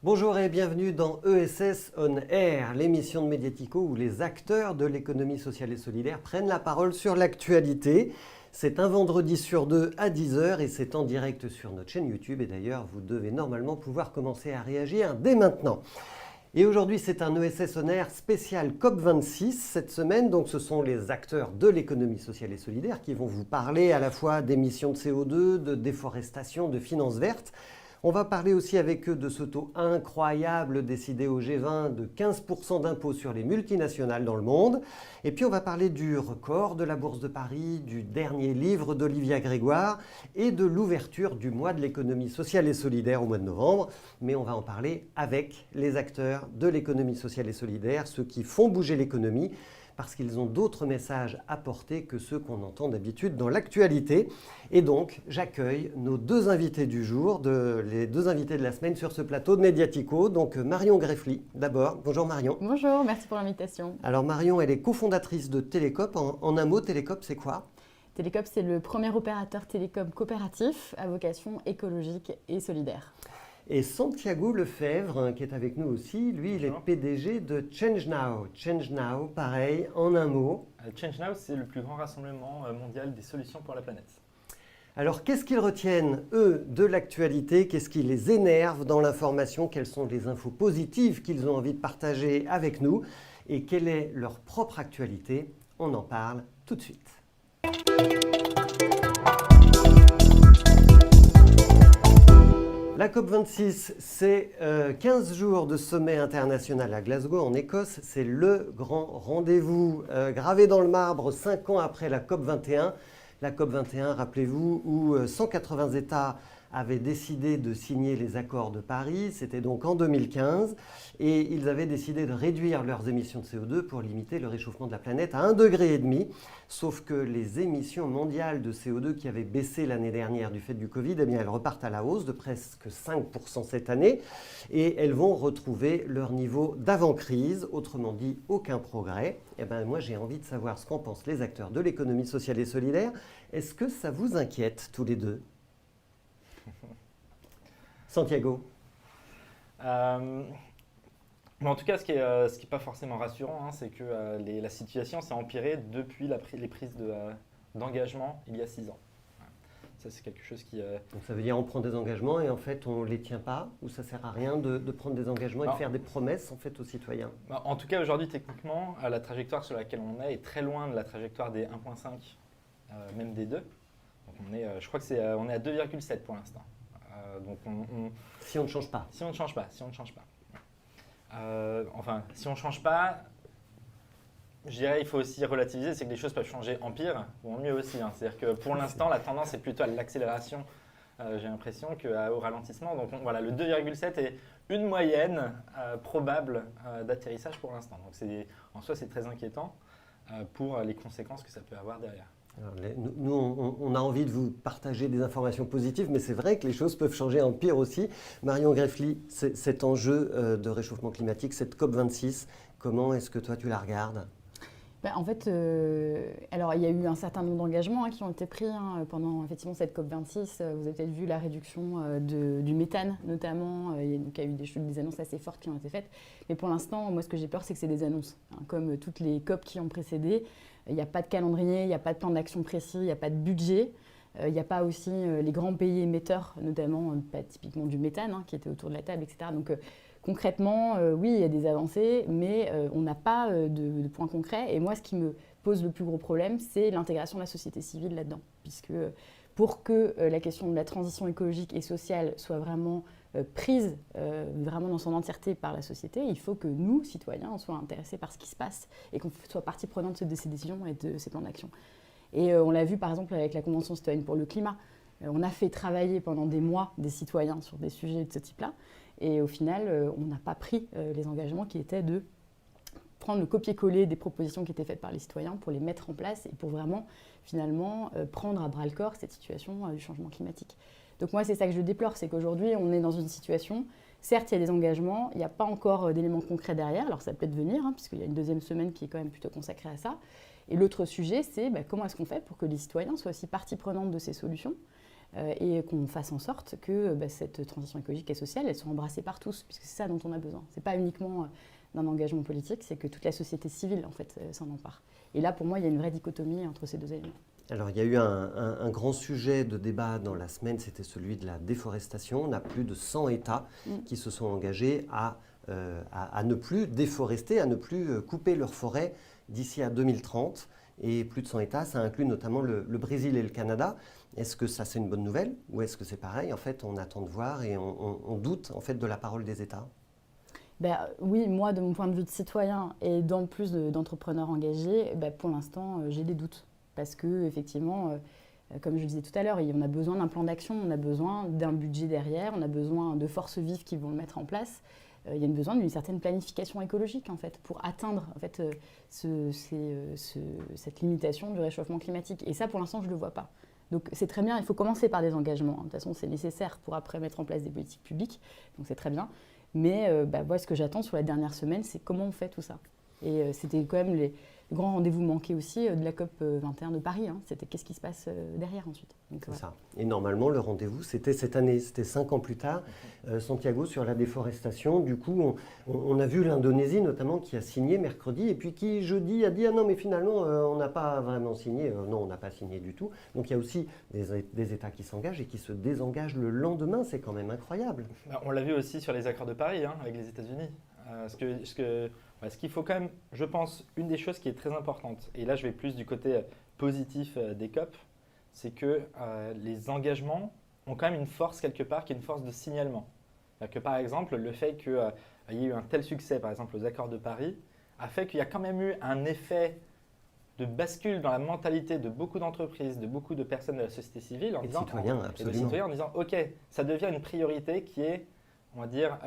Bonjour et bienvenue dans ESS On Air, l'émission de Mediatico où les acteurs de l'économie sociale et solidaire prennent la parole sur l'actualité. C'est un vendredi sur deux à 10h et c'est en direct sur notre chaîne YouTube. Et d'ailleurs, vous devez normalement pouvoir commencer à réagir dès maintenant. Et aujourd'hui, c'est un ESS On Air spécial COP26 cette semaine. Donc, ce sont les acteurs de l'économie sociale et solidaire qui vont vous parler à la fois d'émissions de CO2, de déforestation, de finances vertes. On va parler aussi avec eux de ce taux incroyable décidé au G20 de 15% d'impôts sur les multinationales dans le monde. Et puis on va parler du record de la Bourse de Paris, du dernier livre d'Olivia Grégoire et de l'ouverture du mois de l'économie sociale et solidaire au mois de novembre. Mais on va en parler avec les acteurs de l'économie sociale et solidaire, ceux qui font bouger l'économie, parce qu'ils ont d'autres messages à porter que ceux qu'on entend d'habitude dans l'actualité. Et donc, j'accueille nos deux invités du jour, les deux invités de la semaine sur ce plateau de Mediatico. Donc Marion Greffly, d'abord. Bonjour Marion. Bonjour, merci pour l'invitation. Alors Marion, elle est cofondatrice de Télécoop. En un mot, Télécoop, c'est quoi ? Télécoop, c'est le premier opérateur télécom coopératif à vocation écologique et solidaire. Et Santiago Lefebvre, qui est avec nous aussi, lui, il est PDG de Change Now. Change Now, pareil, en un mot. Change Now, c'est le plus grand rassemblement mondial des solutions pour la planète. Alors, qu'est-ce qu'ils retiennent, eux, de l'actualité ? Qu'est-ce qui les énerve dans l'information ? Quelles sont les infos positives qu'ils ont envie de partager avec nous ? Et quelle est leur propre actualité ? On en parle tout de suite. La COP26, c'est 15 jours de sommet international à Glasgow, en Écosse. C'est le grand rendez-vous gravé dans le marbre 5 ans après la COP21. La COP21, rappelez-vous, où 180 États avaient décidé de signer les accords de Paris. C'était donc en 2015. Et ils avaient décidé de réduire leurs émissions de CO2 pour limiter le réchauffement de la planète à 1,5 degré. Sauf que les émissions mondiales de CO2 qui avaient baissé l'année dernière du fait du Covid, eh bien, elles repartent à la hausse de presque 5% cette année. Et elles vont retrouver leur niveau d'avant-crise, autrement dit, aucun progrès. Eh bien, moi, j'ai envie de savoir ce qu'en pensent les acteurs de l'économie sociale et solidaire. Est-ce que ça vous inquiète tous les deux ? Santiago. Mais en tout cas, ce qui est pas forcément rassurant, c'est que la situation s'est empirée depuis les prises d'engagement il y a 6 ans. Voilà. Ça, c'est quelque chose qui... Donc ça veut dire on prend des engagements et en fait on ne les tient pas, ou ça ne sert à rien de prendre des engagements et de faire des promesses en fait aux citoyens ? En tout cas, aujourd'hui, techniquement, la trajectoire sur laquelle on est très loin de la trajectoire des 1,5, même des 2. Donc je crois qu'on est à 2,7 pour l'instant. Donc si on ne change pas. Si on ne change pas. Si on ne change pas, je dirais il faut aussi relativiser, c'est que les choses peuvent changer en pire ou en mieux aussi. C'est-à-dire que pour l'instant, la tendance est plutôt à l'accélération, j'ai l'impression, qu'au ralentissement. Donc voilà, le 2,7 est une moyenne probable d'atterrissage pour l'instant. Donc en soi, c'est très inquiétant pour les conséquences que ça peut avoir derrière. Alors, nous, on a envie de vous partager des informations positives, mais c'est vrai que les choses peuvent changer en pire aussi. Marion Greffly, cet enjeu de réchauffement climatique, cette COP26, comment est-ce que toi tu la regardes ? En fait, alors il y a eu un certain nombre d'engagements qui ont été pris pendant effectivement cette COP26. Vous avez peut-être vu la réduction du méthane notamment. Donc, il y a eu des annonces assez fortes qui ont été faites. Mais pour l'instant, moi ce que j'ai peur, c'est que c'est des annonces. Comme toutes les COP qui ont précédé, il n'y a pas de calendrier, il n'y a pas de plan d'action précis, il n'y a pas de budget. Il n'y a pas aussi les grands pays émetteurs, notamment typiquement du méthane qui était autour de la table, etc. Donc concrètement, oui, il y a des avancées, mais on n'a pas de points concrets. Et moi, ce qui me pose le plus gros problème, c'est l'intégration de la société civile là-dedans. Puisque pour que la question de la transition écologique et sociale soit vraiment prise vraiment dans son entièreté par la société, il faut que nous, citoyens, soyons intéressés par ce qui se passe et qu'on soit partie prenante de ces décisions et de ces plans d'action. Et on l'a vu par exemple avec la Convention citoyenne pour le climat. On a fait travailler pendant des mois des citoyens sur des sujets de ce type-là. Et au final, on n'a pas pris les engagements qui étaient de prendre le copier-coller des propositions qui étaient faites par les citoyens pour les mettre en place et pour vraiment, finalement, prendre à bras-le-corps cette situation du changement climatique. Donc moi, c'est ça que je déplore, c'est qu'aujourd'hui, on est dans une situation, certes, il y a des engagements, il n'y a pas encore d'éléments concrets derrière, alors ça peut devenir, puisqu'il y a une deuxième semaine qui est quand même plutôt consacrée à ça. Et l'autre sujet, c'est comment est-ce qu'on fait pour que les citoyens soient aussi partie prenante de ces solutions et qu'on fasse en sorte que cette transition écologique et sociale, elle soit embrassée par tous, puisque c'est ça dont on a besoin. Ce n'est pas uniquement d'un engagement politique, c'est que toute la société civile, en fait, s'en empare. Et là, pour moi, il y a une vraie dichotomie entre ces deux éléments. Alors, il y a eu un grand sujet de débat dans la semaine, c'était celui de la déforestation. On a plus de 100 États qui se sont engagés à ne plus déforester, à ne plus couper leurs forêts d'ici à 2030. Et plus de 100 États, ça inclut notamment le Brésil et le Canada. Est-ce que ça, c'est une bonne nouvelle ou est-ce que c'est pareil? En fait, on attend de voir et on doute en fait, de la parole des États. Oui, moi, de mon point de vue de citoyen et d'en plus d'entrepreneurs engagés, pour l'instant, j'ai des doutes. Parce que, effectivement, comme je le disais tout à l'heure, on a besoin d'un plan d'action, on a besoin d'un budget derrière, on a besoin de forces vives qui vont le mettre en place. Il y a besoin d'une certaine planification écologique, en fait, pour atteindre en fait, cette limitation du réchauffement climatique. Et ça, pour l'instant, je ne le vois pas. Donc c'est très bien, il faut commencer par des engagements. De toute façon, c'est nécessaire pour après mettre en place des politiques publiques, donc c'est très bien. Mais moi, ce que j'attends sur la dernière semaine, c'est comment on fait tout ça. Et c'était quand même les grands rendez-vous manqués aussi de la COP 21 de Paris. C'était qu'est-ce qui se passe derrière ensuite. Donc, c'est ça. Et normalement, le rendez-vous, c'était cette année, c'était 5 ans plus tard, Santiago sur la déforestation. Du coup, on a vu l'Indonésie notamment qui a signé mercredi et puis qui jeudi a dit « Ah non, mais finalement, on n'a pas vraiment signé. Non, on n'a pas signé du tout. » Donc il y a aussi des États qui s'engagent et qui se désengagent le lendemain. C'est quand même incroyable. On l'a vu aussi sur les accords de Paris avec les États-Unis. Ce qu'il faut quand même, je pense, une des choses qui est très importante, et là je vais plus du côté positif des COP, c'est que les engagements ont quand même une force quelque part qui est une force de signalement. C'est-à-dire que par exemple, le fait qu'il y ait eu un tel succès, par exemple aux accords de Paris, a fait qu'il y a quand même eu un effet de bascule dans la mentalité de beaucoup d'entreprises, de beaucoup de personnes de la société civile, Et de citoyens, absolument. En disant, ok, ça devient une priorité qui est, on va dire,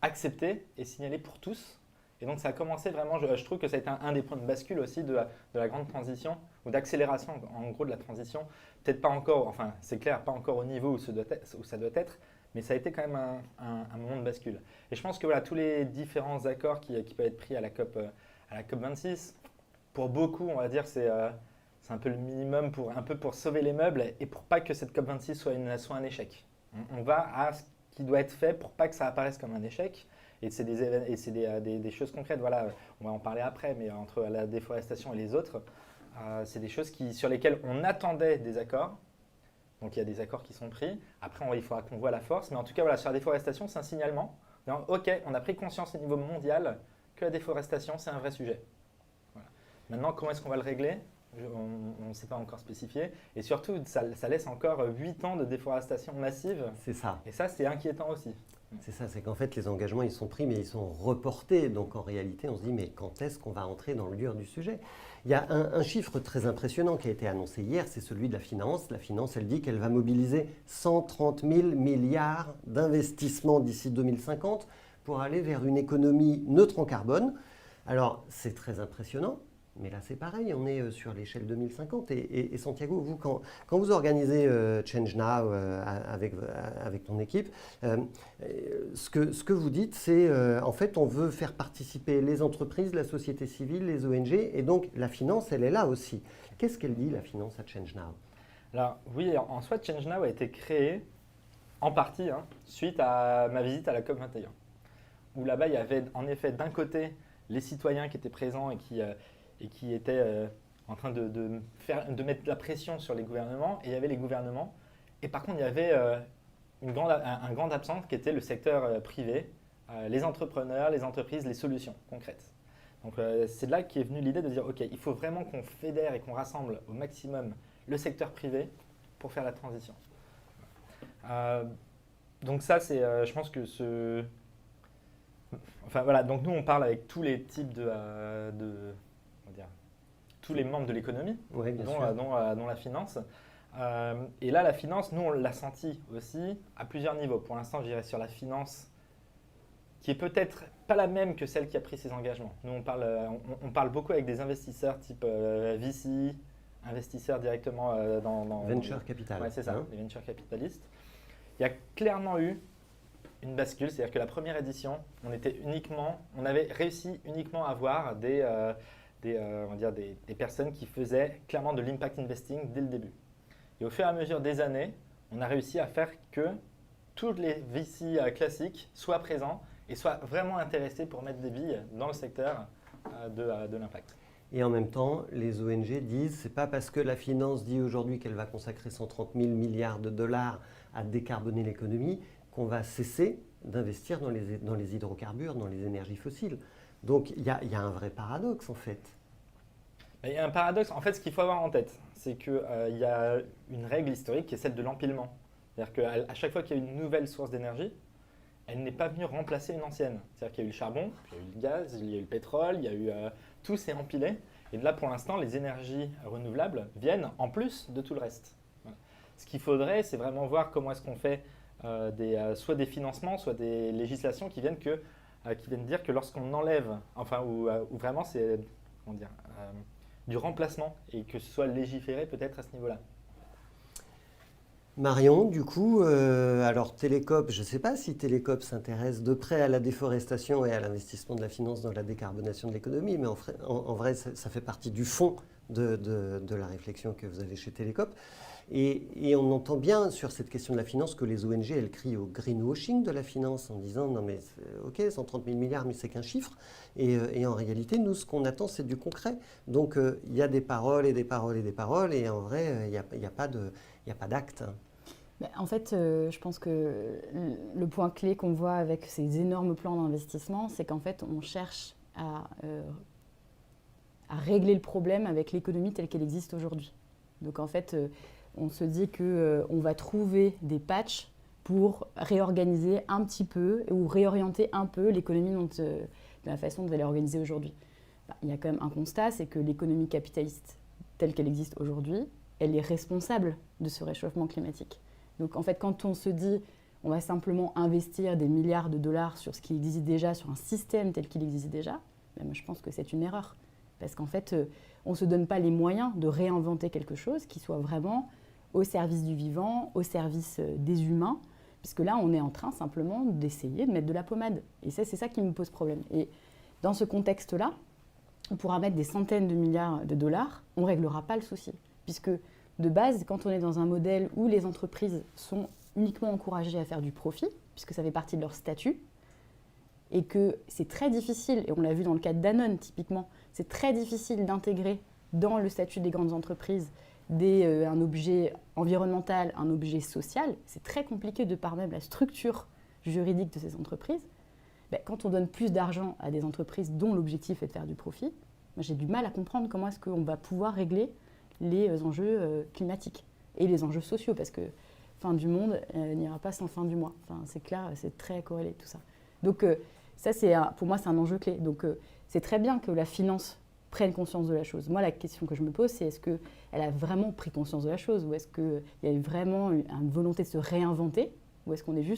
acceptée et signalée pour tous. Et donc ça a commencé vraiment, je trouve que ça a été un des points de bascule aussi de la grande transition, ou d'accélération en gros de la transition. Peut-être pas encore, enfin c'est clair, pas encore au niveau où ça doit être, mais ça a été quand même un moment de bascule. Et je pense que voilà, tous les différents accords qui peuvent être pris à la COP 26, pour beaucoup, on va dire, c'est un peu le minimum pour sauver les meubles et pour pas que cette COP 26 soit un échec. On va à ce qui doit être fait pour pas que ça apparaisse comme un échec. Et c'est des choses concrètes, voilà, on va en parler après, mais entre la déforestation et les autres, c'est des choses sur lesquelles on attendait des accords. Donc il y a des accords qui sont pris. Après, il faudra qu'on voit la force. Mais en tout cas, voilà, sur la déforestation, c'est un signalement. Donc, ok, on a pris conscience au niveau mondial que la déforestation, c'est un vrai sujet. Voilà. Maintenant, comment est-ce qu'on va le régler? On ne sait pas encore spécifié. Et surtout, ça laisse encore 8 ans de déforestation massive. C'est ça. Et ça, c'est inquiétant aussi. C'est ça, c'est qu'en fait, les engagements, ils sont pris, mais ils sont reportés. Donc, en réalité, on se dit, mais quand est-ce qu'on va entrer dans le dur du sujet? Il y a un chiffre très impressionnant qui a été annoncé hier, c'est celui de la finance. La finance, elle dit qu'elle va mobiliser 130 000 milliards d'investissements d'ici 2050 pour aller vers une économie neutre en carbone. Alors, c'est très impressionnant. Mais là, c'est pareil, on est sur l'échelle 2050. Et Santiago, vous, quand vous organisez Change Now avec ton équipe, ce que vous dites, c'est en fait, on veut faire participer les entreprises, la société civile, les ONG, et donc la finance, elle est là aussi. Qu'est-ce qu'elle dit, la finance, à Change Now? Alors, oui, en soi, Change Now a été créé en partie suite à ma visite à la COP 21, où là-bas, il y avait en effet d'un côté les citoyens qui étaient présents et qui étaient en train de mettre la pression sur les gouvernements, et il y avait les gouvernements. Et par contre, il y avait un grand absent qui était le secteur privé, les entrepreneurs, les entreprises, les solutions concrètes. Donc c'est de là qu'est venue l'idée de dire, ok, il faut vraiment qu'on fédère et qu'on rassemble au maximum le secteur privé pour faire la transition. Donc ça, c'est, je pense que Enfin voilà, donc nous on parle avec tous les types tous les membres de l'économie, ouais, dont la finance. Et là, la finance, nous, on l'a senti aussi à plusieurs niveaux. Pour l'instant, je dirais sur la finance, qui est peut-être pas la même que celle qui a pris ses engagements. Nous, on parle beaucoup avec des investisseurs type VC, investisseurs directement dans Venture capital. Ouais, c'est ça, les venture capitalistes. Il y a clairement eu une bascule, c'est-à-dire que la première édition, on avait réussi uniquement à avoir des personnes qui faisaient clairement de l'impact investing dès le début. Et au fur et à mesure des années, on a réussi à faire que tous les VC classiques soient présents et soient vraiment intéressés pour mettre des billes dans le secteur de l'impact. Et en même temps, les ONG disent, c'est pas parce que la finance dit aujourd'hui qu'elle va consacrer 130 000 milliards de dollars à décarboner l'économie qu'on va cesser d'investir dans les hydrocarbures, dans les énergies fossiles. Donc il y a un vrai paradoxe en fait. Il y a un paradoxe. En fait, ce qu'il faut avoir en tête, c'est qu'il y a une règle historique qui est celle de l'empilement. C'est-à-dire qu'à chaque fois qu'il y a une nouvelle source d'énergie, elle n'est pas venue remplacer une ancienne. C'est-à-dire qu'il y a eu le charbon, puis il y a eu le gaz, il y a eu le pétrole, il y a eu tout s'est empilé. Et là, pour l'instant, les énergies renouvelables viennent en plus de tout le reste. Voilà. Ce qu'il faudrait, c'est vraiment voir comment est-ce qu'on fait soit des financements, soit des législations qui viennent dire que lorsqu'on enlève, enfin, ou vraiment c'est du remplacement et que ce soit légiféré peut-être à ce niveau-là. Marion, du coup, alors Télécope, je ne sais pas si Télécope s'intéresse de près à la déforestation et à l'investissement de la finance dans la décarbonation de l'économie, mais en vrai, ça fait partie du fond de la réflexion que vous avez chez Télécope. Et on entend bien sur cette question de la finance que les ONG, elles crient au greenwashing de la finance en disant non mais ok, 130 000 milliards, mais c'est qu'un chiffre. Et en réalité, nous, ce qu'on attend, c'est du concret. Donc il y a des paroles et des paroles et des paroles, et en vrai, il n'y a pas d'acte. En fait, je pense que le point clé qu'on voit avec ces énormes plans d'investissement, c'est qu'en fait, on cherche à régler le problème avec l'économie telle qu'elle existe aujourd'hui. Donc en fait, on se dit qu'on va trouver des patchs pour réorganiser un petit peu ou réorienter un peu l'économie de la façon dont elle est organisée aujourd'hui. Il y a quand même un constat, c'est que l'économie capitaliste telle qu'elle existe aujourd'hui, elle est responsable de ce réchauffement climatique. Donc en fait, quand on se dit on va simplement investir des milliards de dollars sur ce qui existe déjà, sur un système tel qu'il existe déjà, moi je pense que c'est une erreur. Parce qu'en fait, on ne se donne pas les moyens de réinventer quelque chose qui soit vraiment au service du vivant, au service des humains, puisque là, on est en train simplement d'essayer de mettre de la pommade. Et c'est ça qui me pose problème. Et dans ce contexte-là, on pourra mettre des centaines de milliards de dollars, on ne réglera pas le souci. Puisque de base, quand on est dans un modèle où les entreprises sont uniquement encouragées à faire du profit, puisque ça fait partie de leur statut, et que c'est très difficile, et on l'a vu dans le cas de Danone typiquement, c'est très difficile d'intégrer dans le statut des grandes entreprises un objet environnemental, un objet social. C'est très compliqué de par même la structure juridique de ces entreprises. Quand on donne plus d'argent à des entreprises dont l'objectif est de faire du profit, j'ai du mal à comprendre comment est-ce qu'on va pouvoir régler les enjeux climatiques et les enjeux sociaux, parce que fin du monde n'ira pas sans fin du mois. Enfin, c'est clair, c'est très corrélé tout ça. Donc ça, pour moi, c'est un enjeu clé. Donc c'est très bien que la finance prenne conscience de la chose. Moi, la question que je me pose, c'est est-ce qu'elle a vraiment pris conscience de la chose, ou est-ce qu'il y a vraiment une volonté de se réinventer, ou est-ce qu'on est juste